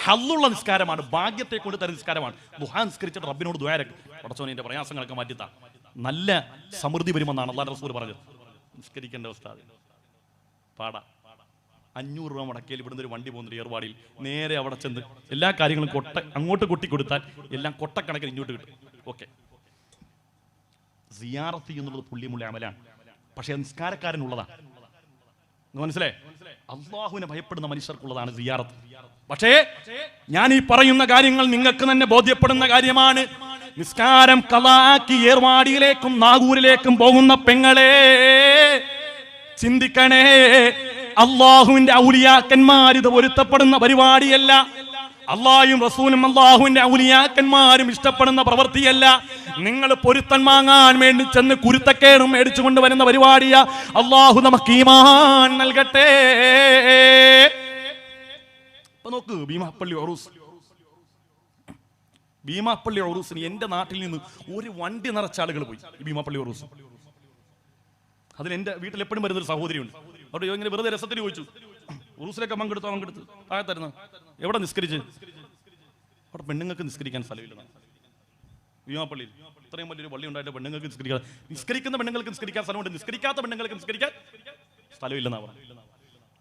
ഹല്ലുള്ള നിസ്കാരമാണ്, ഭാഗ്യത്തെ കൊണ്ട് തരുന്ന നിസ്കാരമാണ്. ദുഹാ നിസ്കരിച്ചിട്ട് റബ്ബിനോട് ദുആ ചെയ്യ്, പടച്ചോനെ എന്റെ പ്രയാസങ്ങളൊക്കെ മാറ്റിത്താ, നല്ല സമൃദ്ധി വരുമെന്നാണ് അല്ലാഹുവിന്റെ റസൂൽ പറഞ്ഞത്. നിസ്കരിക്കേണ്ട അവസ്ഥ പാടാ. 500 രൂപ മുടക്കിയാൽ ഇവിടുന്ന് ഒരു വണ്ടി പോകുന്നുണ്ട് ഏർവാടിയിൽ, നേരെ അവിടെ ചെന്ന് എല്ലാ കാര്യങ്ങളും അങ്ങോട്ട് കൊട്ടി കൊടുത്താൽ എല്ലാം കൊട്ടക്കണക്കിന് ഇങ്ങോട്ട് കിട്ടും. ഓക്കെ, സിയാറത്ത് എന്നുള്ളത് പുള്ളിമുള്ള അമലാണ്. പക്ഷെ അത് നിസ്കാരക്കാരനുള്ളതാണ്. മനസ്സിലായേ? അള്ളാഹുവിനെ ഭയപ്പെടുന്ന മനുഷ്യർക്കുള്ളതാണ് സിയാറത്ത്. പക്ഷേ ഞാൻ ഈ പറയുന്ന കാര്യങ്ങൾ നിങ്ങൾക്ക് തന്നെ ബോധ്യപ്പെടുന്ന കാര്യമാണ്. നിസ്കാരം ഖളാക്കി ഏർവാടിയിലേക്കും നാഗൂരിലേക്കും പോകുന്ന പെങ്ങളെ ചിന്തിക്കണേ. അള്ളാഹുവിന്റെ ഔലിയാക്കന്മാർ ഇത് പൊരുത്തപ്പെടുന്ന പരിപാടിയല്ല. അള്ളാഹും റസൂലും അള്ളാഹുവിന്റെ ഔലിയാക്കന്മാരും ഇഷ്ടപ്പെടുന്ന പ്രവൃത്തിയല്ല. നിങ്ങൾ പൊരുത്തം വാങ്ങാൻ വേണ്ടി ചെന്ന് കുരുത്തക്കേടും മേടിച്ചു കൊണ്ടുവരുന്ന പരിപാടിയാ. അള്ളാഹു നമുക്ക് ഈമാൻ നൽകട്ടെ. നോക്ക്, ഭീമാപ്പള്ളി ഉറൂസിന് എന്റെ നാട്ടിൽ നിന്ന് ഒരു വണ്ടി നിറച്ച ആളുകൾ പോയി. ഭീമാപ്പള്ളി ഉറൂസ്, അതിൽ എന്റെ വീട്ടിൽ എപ്പോഴും വരുന്നൊരു സഹോദരിയുണ്ട്. അവിടെ ഇങ്ങനെ വെറുതെ രസത്തിന് ചോദിച്ചു, ഉറൂസിലൊക്കെ പങ്കെടുത്ത് താഴെ എവിടെ നിസ്കരിച്ച്? അവിടെ പെണ്ണുങ്ങൾക്ക് നിസ്കരിക്കാൻ സ്ഥലമില്ല. ഭീമാപ്പള്ളിയിൽ ഇത്രയും വലിയൊരു പള്ളി ഉണ്ടായിട്ട് പെണ്ണുങ്ങൾക്ക് നിസ്കരിക്കുന്ന പെണ്ണുങ്ങൾക്ക് നിസ്കരിക്കാൻ സ്ഥലമുണ്ട്, നിസ്കരിക്കാത്ത പെണ്ണുങ്ങൾക്ക് നിസ്കരിക്കാൻ സ്ഥലമില്ലെന്നാ പറഞ്ഞു.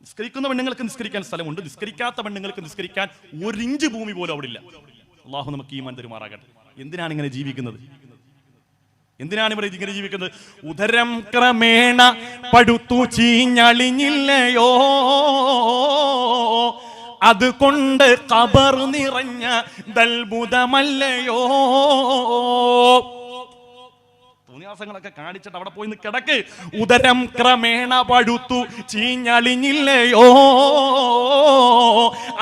നിസ്കരിക്കുന്ന പെണ്ണുങ്ങൾക്ക് നിസ്കരിക്കാൻ സ്ഥലമുണ്ട്, നിസ്കരിക്കാത്ത പെണ്ണുങ്ങൾക്ക് നിസ്കരിക്കാൻ 1 ഇഞ്ച് ഭൂമി പോലും അവിടെ ഇല്ല. അള്ളാഹു നമുക്ക് ഈമാൻ തരുമാറാകട്ടെ. എന്തിനാണ് ഇങ്ങനെ ജീവിക്കുന്നത്? എന്തിനാണ് ഇവിടെ ഇങ്ങനെ ജീവിക്കുന്നത്? ഉദരം ക്രമേണ പടുത്തു ചീഞ്ഞളിഞ്ഞില്ലയോ, അതുകൊണ്ട് ഖബർ നിറഞ്ഞ ദൽബുദമല്ലയോ. തോന്നിയാസങ്ങളൊക്കെ കാണിച്ചിട്ട് അവിടെ പോയി കിടക്ക്. ഉദരം ക്രമേണ പഴുത്തു ചീഞ്ഞളിഞ്ഞില്ലയോ,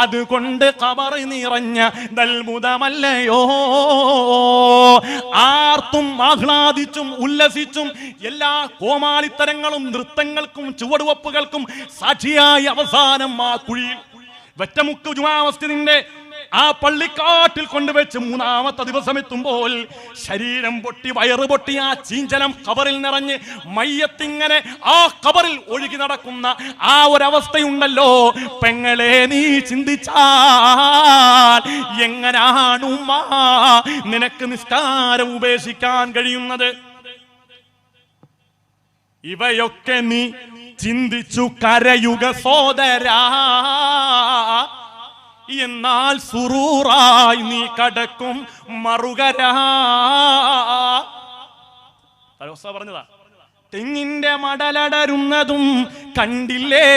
അതുകൊണ്ട് ഖബർ നിറഞ്ഞ ദൽമുദമല്ലയോ. ആർത്തും ആഹ്ലാദിച്ചും ഉല്ലസിച്ചും എല്ലാ കോമാളിത്തരങ്ങളും നൃത്തങ്ങൾക്കും ചുവടുവപ്പുകൾക്കും സാക്ഷിയായി അവസാനം ആ കുഴിയിൽ വെറ്റമുക്ക് ജുമാ മസ്ജിദിന്റെ ആ പള്ളിക്കാട്ടിൽ കൊണ്ടുവച്ച് മൂന്നാമത്തെ ദിവസം എത്തുമ്പോൾ ശരീരം പൊട്ടി വയറ് പൊട്ടി ആ ചീഞ്ചലം ഖബറിൽ നിറഞ്ഞ് മയ്യത്തിങ്ങനെ ആ ഖബറിൽ ഒഴുകി നടക്കുന്ന ആ ഒരവസ്ഥയുണ്ടല്ലോ പെങ്ങളെ, നീ ചിന്തിച്ചാൽ എങ്ങനാണ് ഉമ്മ നിനക്ക് നിസ്കാരം ഉപേക്ഷിക്കാൻ കഴിയുന്നത്? ഇവയൊക്കെ നീ ചിന്തിച്ചു കരയുക സോദരാ, എന്നാൽ സുറൂറായി നീ കടക്കും മറുകരാ. പറഞ്ഞതാ, തെങ്ങിന്റെ മടലടരുന്നതും കണ്ടില്ലേ,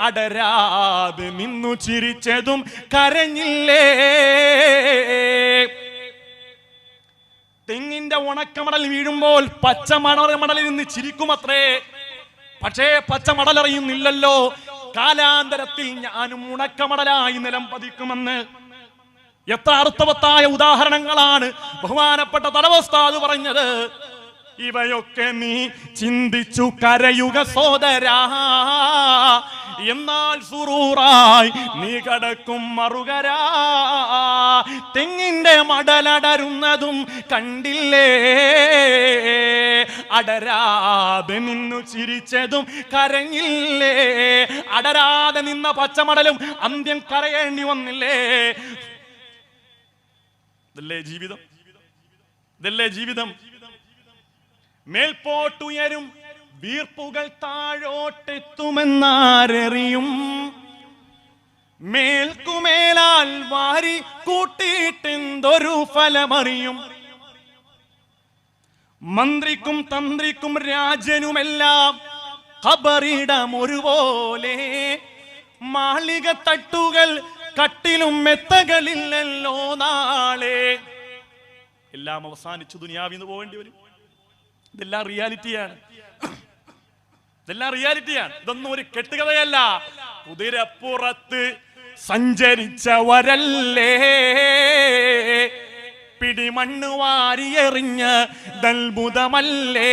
അടരാതെ നിന്നു ചിരിച്ചതും കരഞ്ഞില്ലേ. തെങ്ങിന്റെ ഉണക്കമടൽ വീഴുമ്പോൾ പച്ചമടലിൽ നിന്ന് ചിരിക്കുമത്രേ. പക്ഷേ പച്ചമടലറിയുന്നില്ലല്ലോ കാലാന്തരത്തിൽ ഞാനും ഉണക്കമടലായി നിലം പതിക്കുമെന്ന്. എത്ര അർത്ഥവത്തായ ഉദാഹരണങ്ങളാണ് ബഹുമാനപ്പെട്ട തലവസ്ഥാദ് പറഞ്ഞത്. ഇവയൊക്കെ നീ ചിന്തിച്ചു കരയുക സോദരാ, എന്നാൽ സുറൂറായി നീ കടക്കും മറുകരാ. തെങ്ങിന്റെ മടലടരുന്നതും കണ്ടില്ലേ, അടരാതെ നിന്നു ചിരിച്ചതും കരഞ്ഞില്ലേ. അടരാതെ നിന്ന പച്ചമടലും അന്ത്യം കരയേണ്ടി വന്നില്ലേ. ഇതല്ലേ ജീവിതം, ഇതല്ലേ ജീവിതം. മേൽപോട്ടുയരും വീർപ്പുകൾ താഴോട്ടെത്തുമെന്നാരറിയും, മേൽക്കുമേലാൽ വാരി കൂട്ടിയിട്ടെന്തൊരു ഫലമറിയും. മന്ത്രിക്കും തന്ത്രിക്കും രാജനുമെല്ലാം ഖബറിടം ഒരുപോലെ, മാളിക തട്ടുകൾ കട്ടിലും മെത്തകളില്ലല്ലോ നാളെ. എല്ലാം അവസാനിച്ചു ദുനിയാവിന്ന് പോകേണ്ടി വരും. ഇതെല്ലാം റിയാലിറ്റിയാണ്, ഇതെല്ലാം റിയാലിറ്റിയാണ്. ഇതൊന്നും ഒരു കെട്ടുകഥയല്ല. കുതിരപ്പുറത്ത് സഞ്ചരിച്ചവരല്ലേ പിടിമണ്ണ് വാരിയെറിഞ്ഞ ദൽബുദമല്ലേ.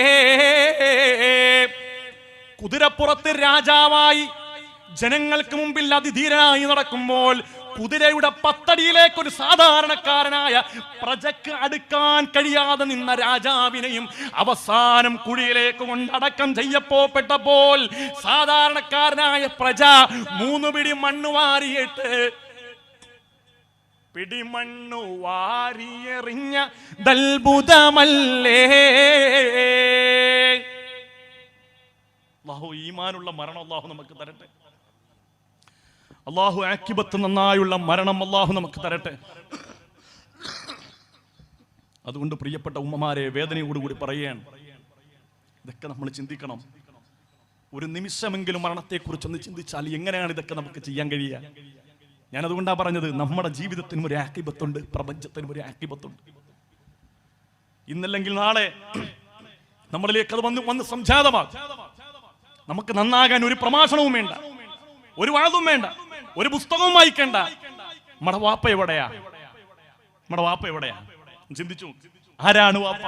കുതിരപ്പുറത്ത് രാജാവായി ജനങ്ങൾക്ക് മുമ്പിൽ അതിധീരനായി നടക്കുമ്പോൾ കുതിരയുടെ പത്തടിയിലേക്ക് ഒരു സാധാരണക്കാരനായ പ്രജക്ക് അടുക്കാൻ കഴിയാതെ നിന്ന രാജാവിനെയും അവസാനം കുഴിയിലേക്ക് കൊണ്ടടക്കം ചെയ്യപ്പെട്ടപ്പോൾ സാധാരണക്കാരനായ പ്രജ 3 പിടി മണ്ണ് വാരിയിട്ട് പിടിമണ്ണു വാരിയെറിഞ്ഞ ദൽബുദമല്ലേ. അല്ലാഹു ഈമാനുള്ള മരണം അല്ലാഹു നമുക്ക് തരട്ടെ. അല്ലാഹു ആക്കിബത്ത് നന്നായുള്ള മരണം അല്ലാഹു നമുക്ക് തരട്ടെ. അതുകൊണ്ട് പ്രിയപ്പെട്ട ഉമ്മമാരെ, വേദനയോടുകൂടി പറയുകയാണ്, ഇതൊക്കെ നമ്മൾ ചിന്തിക്കണം. ഒരു നിമിഷമെങ്കിലും മരണത്തെക്കുറിച്ചൊന്ന് ചിന്തിച്ചാൽ എങ്ങനെയാണ് ഇതൊക്കെ നമുക്ക് ചെയ്യാൻ കഴിയുക? ഞാനതുകൊണ്ടാണ് പറഞ്ഞത്, നമ്മുടെ ജീവിതത്തിനും ഒരു ആക്കിബത്തുണ്ട്, പ്രപഞ്ചത്തിനും ഒരു ആക്കിബത്തുണ്ട്. ഇന്നല്ലെങ്കിൽ നാളെ നമ്മളിലേക്ക് അത് വന്ന് സംജാതമാകും. നമുക്ക് നന്നാകാൻ ഒരു പ്രഭാഷണവും വേണ്ട, ഒരു വാദവും വേണ്ട, ഒരു പുസ്തകവും വായിക്കേണ്ട. നമ്മുടെ വാപ്പ എവിടെയാ? നമ്മുടെ വാപ്പ എവിടെയാ? ചിന്തിച്ചു, ആരാണ് വാപ്പ?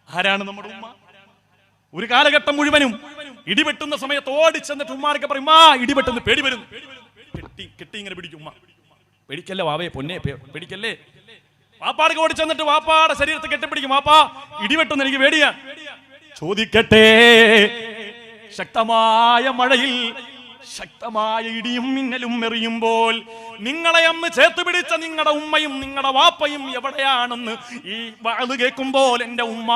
ആരാണ് നമ്മുടെ ഉമ്മ? ഒരു കാലഘട്ടം മുഴുവനും ഇടിവെട്ടുന്ന സമയത്ത് ഓടിച്ചെന്നിട്ട് ഉമ്മാരൊക്കെ പറയും, ആ ഇടിവെട്ടുന്ന പേടി വരുന്നു. കെട്ടി ഇങ്ങനെ പിടിക്കും ഉമ്മ. പേടിക്കല്ലേ വാവേ, പൊന്നെ പേടിക്കല്ലേ. വാപ്പാടൊക്കെ ഓടിച്ചെന്നിട്ട് വാപ്പാടെ ശരീരത്തെ കെട്ടിപ്പിടിക്കും, വാപ്പാ ഇടിവെട്ടുന്ന എനിക്ക് പേടിയാ. ചോദിക്കട്ടെ, ശക്തമായ മഴയിൽ ശക്തമായ ഇടിയും മിന്നലും എറിയുമ്പോൾ നിങ്ങളെ അന്ന് ചേർത്ത് പിടിച്ച നിങ്ങളുടെ ഉമ്മയും നിങ്ങളുടെ വാപ്പയും എവിടെയാണെന്ന് ഈ വാള് കേൾക്കുമ്പോൾ എൻ്റെ ഉമ്മ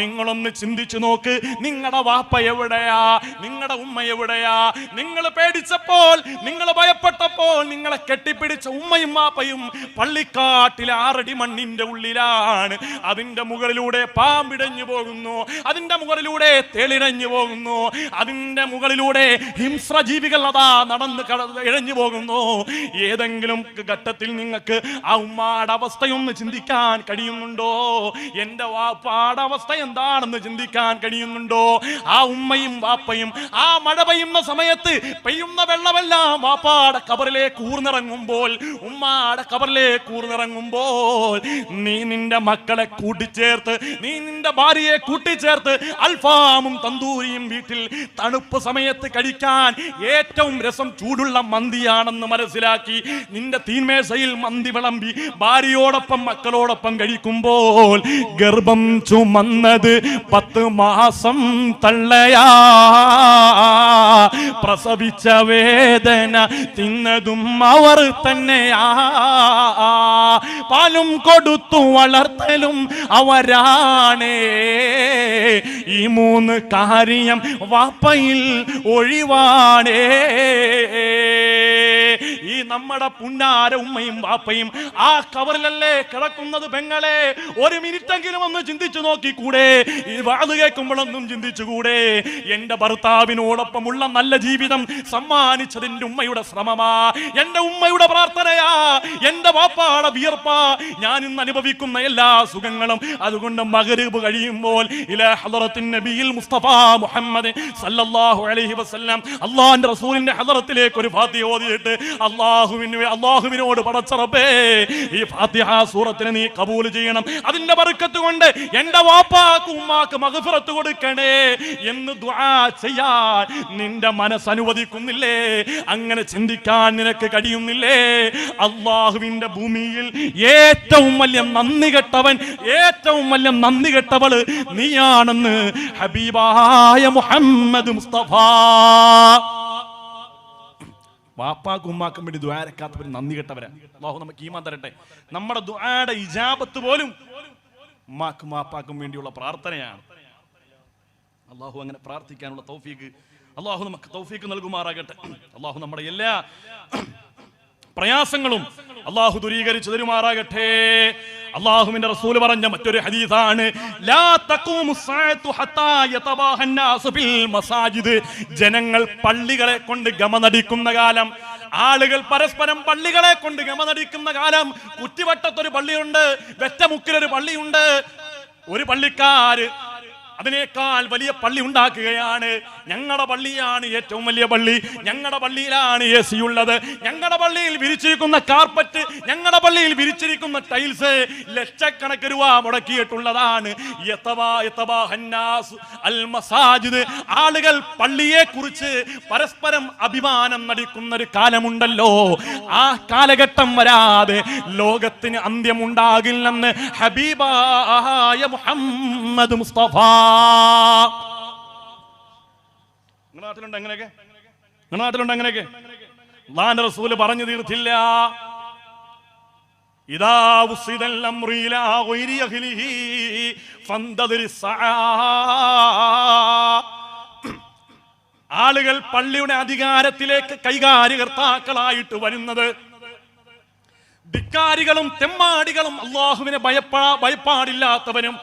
നിങ്ങളൊന്ന് ചിന്തിച്ചു നോക്ക്. നിങ്ങളുടെ വാപ്പ എവിടെയാ? നിങ്ങളുടെ ഉമ്മ എവിടെയാ? നിങ്ങൾ പേടിച്ചപ്പോൾ, നിങ്ങൾ ഭയപ്പെട്ടപ്പോൾ നിങ്ങളെ കെട്ടിപ്പിടിച്ച ഉമ്മയും വാപ്പയും പള്ളിക്കാട്ടിൽ 6 അടി മണ്ണിന്റെ ഉള്ളിലാണ്. അതിന്റെ മുകളിലൂടെ പാമ്പിടഞ്ഞു പോകുന്നു, അതിന്റെ മുകളിലൂടെ തേളിടഞ്ഞു പോകുന്നു, അതിന്റെ മുകളിലൂടെ ഹിംസ്ര ജീവികൾ അതാ നടന്ന് ഇഴഞ്ഞു പോകുന്നു. ഏതെങ്കിലും ഘട്ടത്തിൽ നിങ്ങൾക്ക് ആ ഉമ്മാടെ അവസ്ഥയൊന്ന് ചിന്തിക്കാൻ കഴിയുന്നുണ്ടോ? എന്റെ വാപ്പാടെ അവസ്ഥ എന്താണെന്ന് ചിന്തിക്കാൻ കഴിയുന്നുണ്ടോ? ആ ഉമ്മയും വാപ്പയും ആ മഴ പെയ്യുന്ന സമയത്ത് പെയ്യുന്ന വെള്ളമെല്ലാം വാപ്പാടെ കബറിലേക്ക് ഊർന്നിറങ്ങുമ്പോൾ, ഉമ്മാടെ കബറിലേക്ക് ഊർന്നിറങ്ങുമ്പോൾ, നീ നിന്റെ മക്കളെ കൂട്ടിച്ചേർത്ത്, നീ നിന്റെ ഭാര്യയെ കൂട്ടിച്ചേർത്ത് അൽഫാമും തന്തൂരിയും വീട്ടിൽ തണുപ്പ് സമയത്ത് കഴിക്കാൻ ഏറ്റവും രസം ചൂടുള്ള മന്തിയാണെന്ന് മനസ്സിലാക്കി നിന്റെ തീന്മേശയിൽ മന്തി വിളമ്പി ഭാര്യയോടൊപ്പം മക്കളോടൊപ്പം കഴിക്കുമ്പോൾ, ഗർഭം ചുമന്നത് 10 മാസം തള്ളയാ, പ്രസവിച്ച വേദന തിന്നതും അവർ തന്നെയാ, പാലും കൊടുത്തു വളർത്തലും അവരാണേ, ഈ 3 കാര്യം വാപ്പയിൽ ഒഴിവാണേ. ഈ നമ്മുടെ പുന്നാര ഉമ്മയും വാപ്പയും ആ കവറിലല്ലേ കിടക്കുന്നത് പെങ്ങളെ? ഒരു മിനിറ്റെങ്കിലും ഒന്ന് ചിന്തിച്ചു നോക്കിക്കൂടെ? ഈ വാത് കേൾക്കുമ്പോഴൊന്നും ചിന്തിച്ചുകൂടെ? എന്റെ ഭർത്താവിനോടൊപ്പമുള്ള നല്ല ജീവിതം സമ്മാനിച്ചതിന്റെ ഉമ്മയുടെ ശ്രമമാ, എന്റെ ഉമ്മയുടെ പ്രാർത്ഥനയാ, എന്റെ വാപ്പാടെ വിയർപ്പാ ഞാൻ ഇന്ന് അനുഭവിക്കുന്ന എല്ലാ സുഖങ്ങളും. അതുകൊണ്ട് മഗ്രിബ് കഴിയുമ്പോൾ ഇലാ ഹളറത്തിൻ നബിയിൽ മുസ്തഫ മുഹമ്മദ് സല്ലല്ലാഹു അലൈഹി വസല്ലം അല്ലാഹുവിന്റെ റസൂലിന്റെ ഹളറത്തിലേക്ക് ഒരു ഫാത്തിഹ ഓതിയിട്ട് അല്ലാഹുവിനോട് പടച്ച റബ്ബേ, ഈ ഫാത്തിഹ സൂറത്തിനെ നീ കബൂൽ ചെയ്യണം, അതിന്റെ ബർക്കത്ത് കൊണ്ട് എന്റെ വാപ്പാക്ക് ഉമ്മാക്ക് മഗ്ഫിറത്ത് കൊടുക്കണേ എന്ന് ദുആ ചെയ്യാൻ നിന്റെ മനസ്സ് അനുവദിക്കുന്നില്ലേ? അങ്ങനെ ചിന്തിക്കാൻ നിനക്ക് കഴിയുന്നില്ലേ? അല്ലാഹുവിന്റെ ഭൂമിയിൽ ഏറ്റവും വലിയ നന്ദി കെട്ടവൻ, ഏറ്റവും വലിയ നന്ദി കെട്ടവള് നീയാണെന്ന് ഹബീബായ മുഹമ്മദ് മുസ്തഫ. വാപ്പാക്കും ഉമ്മാക്കും വേണ്ടി ദുആരക്കാത്തവർ നന്ദി കെട്ടവരാ. അല്ലാഹു നമുക്ക് ഈമാൻ തരട്ടെ. നമ്മുടെ ദുആയുടെ ഇജാബത്ത് പോലും ഉമ്മാക്കും വാപ്പാക്കും വേണ്ടിയുള്ള പ്രാർത്ഥനയാണ്. അല്ലാഹു അങ്ങനെ പ്രാർത്ഥിക്കാനുള്ള തൗഫീഖ് അല്ലാഹു നമുക്ക് തൗഫീഖ് നൽകുമാറാകട്ടെ. അല്ലാഹു നമ്മുടെ എല്ലാ പ്രയാസങ്ങളും അല്ലാഹു ദൂരീകരിച്ചു തരുമാറാകട്ടെ. അല്ലാഹുവിന്റെ റസൂൽ പറഞ്ഞ മറ്റൊരു ഹദീസാണ്, ലാ തഖൂമു സ്സാഅതു ഹത്താ യതബാഹന്നാസു ഫിൽ മസാജിദ്. ജനങ്ങൾ പള്ളികളെ കൊണ്ട് ഗമനടിക്കുന്ന കാലം, ആളുകൾ പരസ്പരം പള്ളികളെ കൊണ്ട് ഗമനടിക്കുന്ന കാലം. കുറ്റിവട്ടത്തൊരു പള്ളിയുണ്ട്, വെറ്റമുക്കിലൊരു പള്ളിയുണ്ട്. ഒരു പള്ളിക്കാര് അതിനേക്കാൾ വലിയ പള്ളി ഉണ്ടാക്കുകയാണ്. ഞങ്ങളുടെ പള്ളിയാണ് ഏറ്റവും വലിയ പള്ളി, ഞങ്ങളുടെ പള്ളിയിലാണ് AC ഉള്ളത്, ഞങ്ങളുടെ പള്ളിയിൽ വിരിച്ചിരിക്കുന്ന കാർപ്പറ്റ്, ഞങ്ങളുടെ പള്ളിയിൽ വിരിച്ചിരിക്കുന്ന ടൈൽസ് ലക്ഷക്കണക്കിന് രൂപ മുടക്കിയിട്ടുള്ളതാണ്. ആളുകൾ പള്ളിയെ കുറിച്ച് പരസ്പരം അഭിമാനം നടിക്കുന്ന ഒരു കാലമുണ്ടല്ലോ, ആ കാലഘട്ടം വരാതെ ലോകത്തിന് അന്ത്യമുണ്ടാകില്ലെന്ന് ഹബീബായ മുഹമ്മദ് മുസ്തഫ. നാട്ടിലുണ്ട് അങ്ങനെയൊക്കെ, നാട്ടിലുണ്ട് അങ്ങനെയൊക്കെ. അല്ലാഹുവിന്റെ റസൂൽ പറഞ്ഞു തീർത്തില്ല. ഇദാ ഉസിദൽ അംറു ഇലാ ഗൈരി അഹ്ലിഹി ഫന്തദിർ സആ. ആളുകൾ പള്ളിയുടെ അധികാരത്തിലേക്ക് കൈകാര്യകർത്താക്കളായിട്ട് വരുന്നത് ധിക്കാരികളും തെമ്മാടികളും അല്ലാഹുവിനെ ഭയപ്പാടില്ലാത്തവനും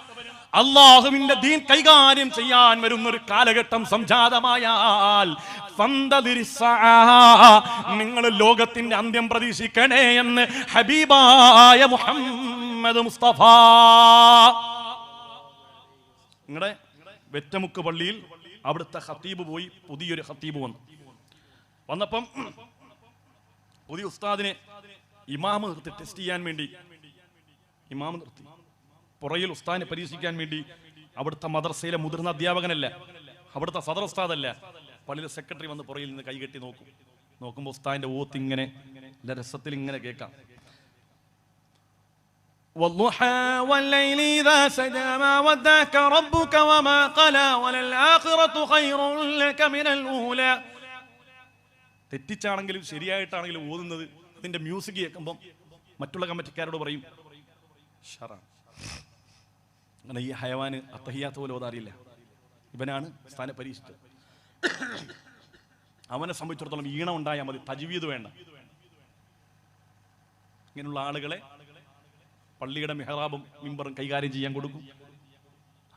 അല്ലാഹുവിന്റെ ദീൻ കൈകാര്യം ചെയ്യാൻ വരുന്നൊരു കാലഘട്ടം സംജാതമായാൽ നിങ്ങൾ ലോകത്തിന്റെ അന്ത്യം പ്രതീക്ഷിക്കണേ എന്ന് ഹബീബായ മുഹമ്മദ് മുസ്തഫ. നിങ്ങളുടെ വെറ്റമുക്ക് പള്ളിയിൽ അവിടുത്തെ ഖത്തീബ് പോയി, പുതിയൊരു ഖത്തീബ് വന്നപ്പം പുതിയ ഉസ്താദിനെ ഇമാമ് നിർത്തി ടെസ്റ്റ് ചെയ്യാൻ വേണ്ടി ഇമാമ് നിർത്തി. പുറയിൽ ഉസ്താദിനെ പരീക്ഷിക്കാൻ വേണ്ടി അവിടുത്തെ മദ്രസയിലെ മുതിർന്ന അധ്യാപകനല്ല, അവിടുത്തെ സദർ ഉസ്താദല്ല, പള്ളിയിലെ സെക്രട്ടറി വന്ന് പുറയിൽ നിന്ന് കൈകെട്ടി നോക്കുമ്പോൾ ഉസ്താദിന്റെ ഓത്ത് ഇങ്ങനെ രസത്തിൽ ഇങ്ങനെ കേൾക്കാം. തെറ്റിച്ചാണെങ്കിലും ശരിയായിട്ടാണെങ്കിലും ഓതുന്നത് അതിന്റെ മ്യൂസിക് കേൾക്കുമ്പം മറ്റുള്ള കമ്മിറ്റിക്കാരോട് പറയും അങ്ങനെ ഈ ഹയവാന് അത്തഹിയാത്ത് പോലെ ഓതാറിയില്ല, ഇവനാണ് സ്ഥാനം പരീക്ഷിച്ചത്. അവനെ സംബന്ധിച്ചിടത്തോളം ഈണം ഉണ്ടായാൽ മതി, തജ്വീദ് വേണ്ട. ഇങ്ങനെയുള്ള ആളുകളെ പള്ളിയുടെ മിഹ്റാബും മിമ്പറും കൈകാര്യം ചെയ്യാൻ കൊടുക്കും.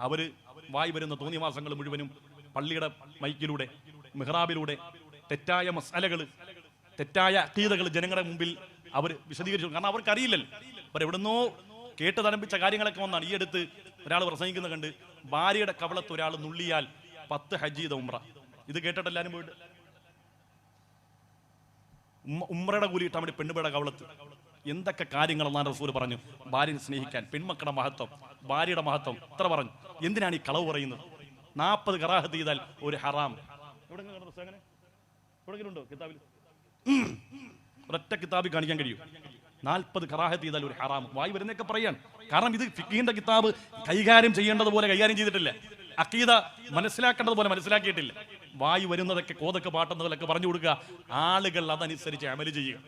അവര് വായി വരുന്ന തോന്നിയ മാസങ്ങൾ മുഴുവനും പള്ളിയുടെ മൈക്കിലൂടെ മിഹ്റാബിലൂടെ തെറ്റായ മസാലകൾ, തെറ്റായ അഖീദകൾ ജനങ്ങളുടെ മുമ്പിൽ അവർ വിശദീകരിച്ചു. കാരണം അവർക്കറിയില്ലല്ലോ, അവരെവിടുന്നോ കേട്ട് തരംപിച്ച കാര്യങ്ങളൊക്കെ വന്നാണ്. ഈ അടുത്ത് ഒരാൾ പ്രസംഗിക്കുന്ന കണ്ട് ഭാര്യയുടെ കവളത്ത് ഒരാൾ നുള്ളിയാൽ 10 ഹജ്ജ് ചെയ്ത ഉംറ. ഇത് കേട്ടിട്ട് എല്ലാവരും പോയിട്ട് ഉംറയുടെ കൂലി കിട്ടാൻ വേണ്ടി പെണ്ണുപേടെ കവളത്ത്. എന്തൊക്കെ കാര്യങ്ങൾ അല്ലാഹു റസൂൽ പറഞ്ഞു. ഭാര്യയെ സ്നേഹിക്കാൻ, പെൺമക്കളുടെ മഹത്വം, ഭാര്യയുടെ മഹത്വം എത്ര പറഞ്ഞു. എന്തിനാണ് ഈ കളവ് പറയുന്നത്? 40 കറാഹത്ത് ചെയ്താൽ ഒരു ഹറാം. എവിടെയുണ്ടോ കിതാബിൽ? ഒരൊറ്റ കിതാബിൽ കാണിക്കാൻ കഴിയും 40 കറാഹത്ത് ചെയ്താൽ ഒരു ഹറാം. വായി വരുന്നൊക്കെ പറയാൻ. കാരണം ഇത് ഫിഖ്ഹിന്റെ കിതാബ് കൈകാര്യം ചെയ്യേണ്ടതുപോലെ കൈകാര്യം ചെയ്തിട്ടില്ല. അഖീദ മനസ്സിലാക്കേണ്ടതുപോലെ മനസ്സിലാക്കിയിട്ടില്ല. വായി വരുന്നതൊക്കെ കോതൊക്കെ പാട്ടുന്നതൊക്കെ പറഞ്ഞു കൊടുക്കുക, ആളുകൾ അതനുസരിച്ച് അമല് ചെയ്യുക.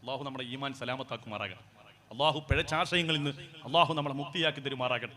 അള്ളാഹു നമ്മുടെ ഈമാൻ സലാമത്താക്കുമാറാകട്ടെ. അള്ളാഹു പിഴച്ചാശയങ്ങളിൽ നിന്ന് അള്ളാഹു നമ്മളെ മുക്തിയാക്കി തരുമാറാകട്ടെ.